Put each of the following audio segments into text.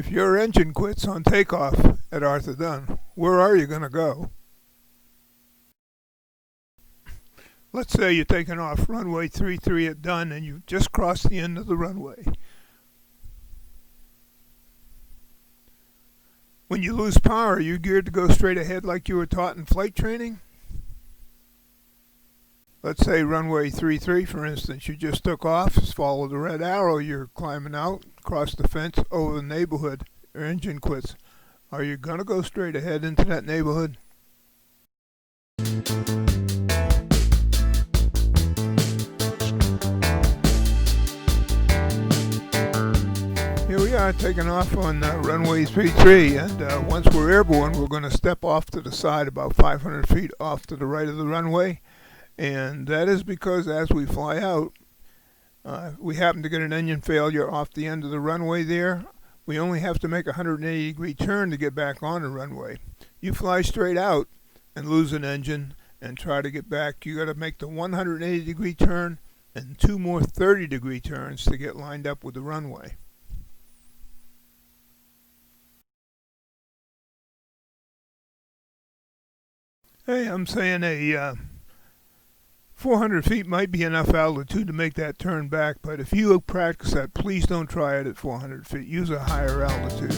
If your engine quits on takeoff at Arthur Dunn, where are you going to go? Let's say you're taking off runway 33 at Dunn and you've just crossed the end of the runway. When you lose power, are you geared to go straight ahead like you were taught in flight training? Let's say runway 33, for instance, you just took off, follow the red arrow, you're climbing out, across the fence, over the neighborhood, your engine quits. Are you going to go straight ahead into that neighborhood? Here we are taking off on runway 33, and once we're airborne, we're going to step off to the side about 500 feet off to the right of the runway. And that is because as we fly out, we happen to get an engine failure off the end of the runway there. We only have to make a 180-degree turn to get back on the runway. You fly straight out and lose an engine and try to get back. You got to make the 180-degree turn and 2 more 30-degree turns to get lined up with the runway. Hey, I'm saying a 400 feet might be enough altitude to make that turn back, but if you practice that, please don't try it at 400 feet. Use a higher altitude.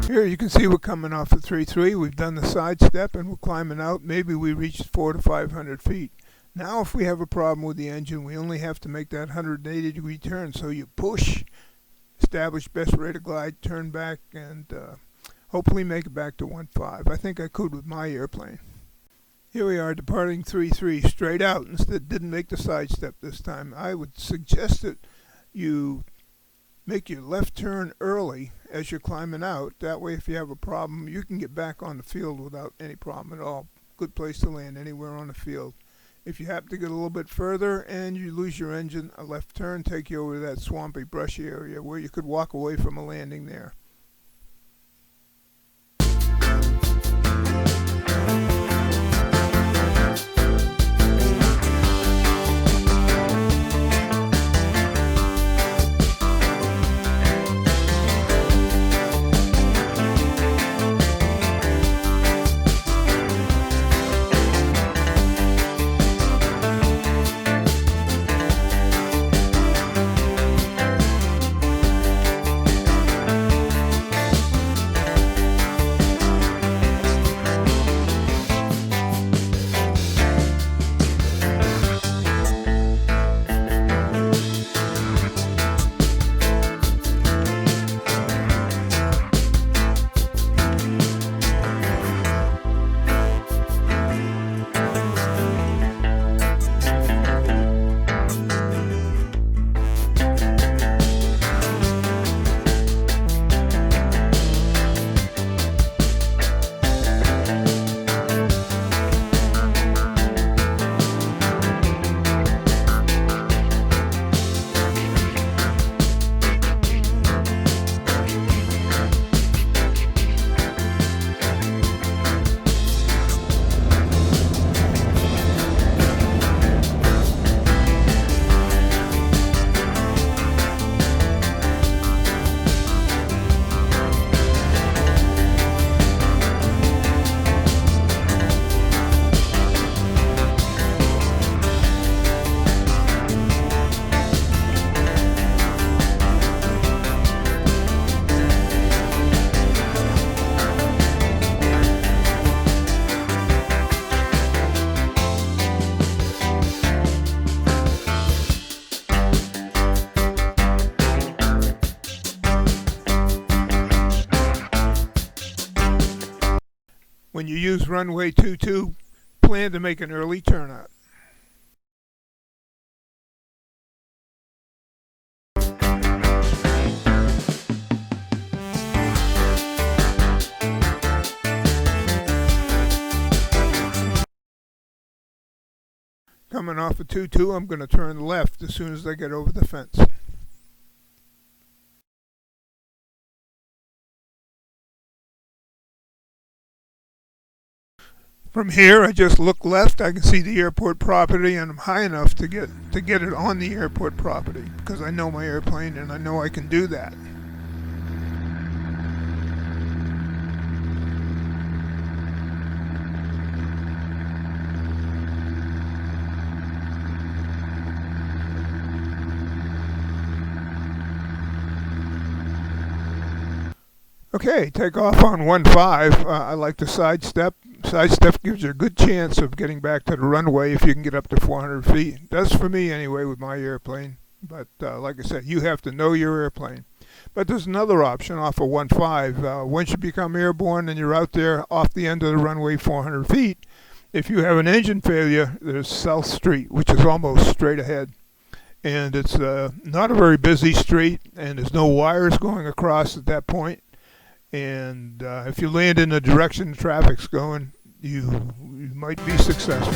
Here you can see we're coming off of 3-3. We've done the side step and we're climbing out. Maybe we reached 400 to 500 feet. Now if we have a problem with the engine, we only have to make that 180-degree turn. So you push, establish best rate of glide, turn back, and hopefully make it back to 1.5. I think I could with my airplane. Here we are departing 3-3 straight out. Instead, didn't make the side step this time. I would suggest that you make your left turn early as you're climbing out. That way if you have a problem, you can get back on the field without any problem at all. Good place to land anywhere on the field. If you happen to get a little bit further and you lose your engine, a left turn take you over to that swampy, brushy area where you could walk away from a landing there. When you use runway 22, plan to make an early turnout. coming off of 2-2, I'm going to turn left as soon as I get over the fence. From here, I just look left. I can see the airport property, and I'm high enough to get it on the airport property because I know my airplane and I know I can do that. Okay, take off on 1-5. I like to sidestep. Sidestep gives you a good chance of getting back to the runway if you can get up to 400 feet. It does for me anyway with my airplane. But like I said, you have to know your airplane. But there's another option off of 1-5. Once you become airborne and you're out there off the end of the runway 400 feet, if you have an engine failure, there's South Street, which is almost straight ahead. And it's not a very busy street, and there's no wires going across at that point. And if you land in the direction the traffic's going, you might be successful.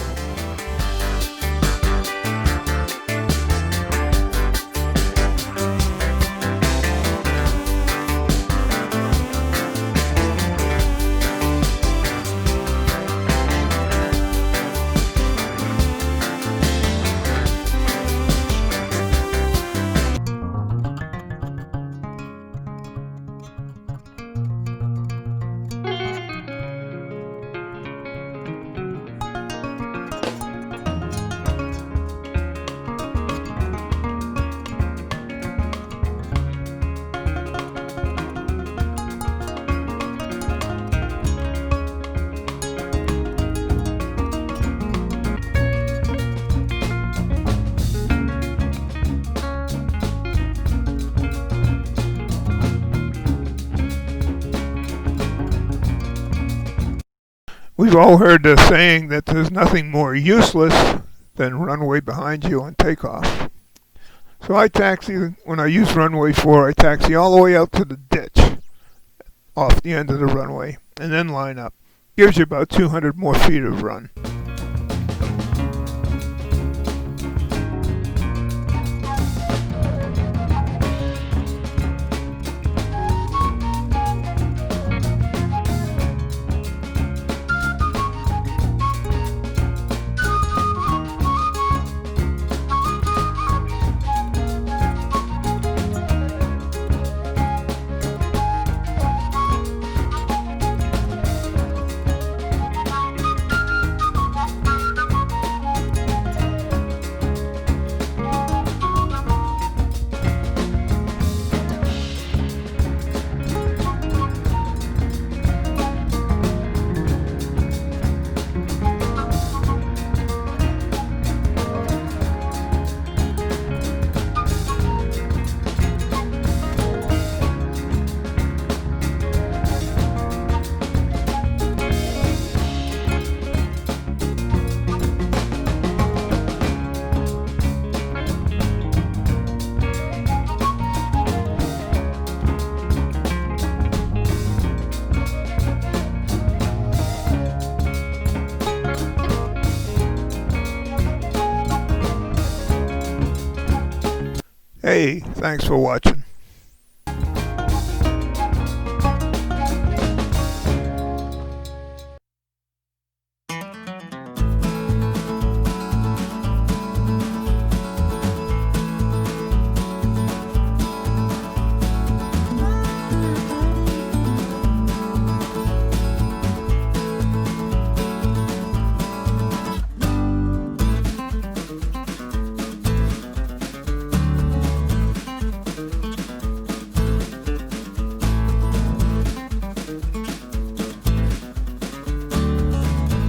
We've all heard the saying that there's nothing more useless than runway behind you on takeoff. So I taxi, when I use runway 4, I taxi all the way out to the ditch off the end of the runway and then line up. Gives you about 200 more feet of run. Hey, thanks for watching.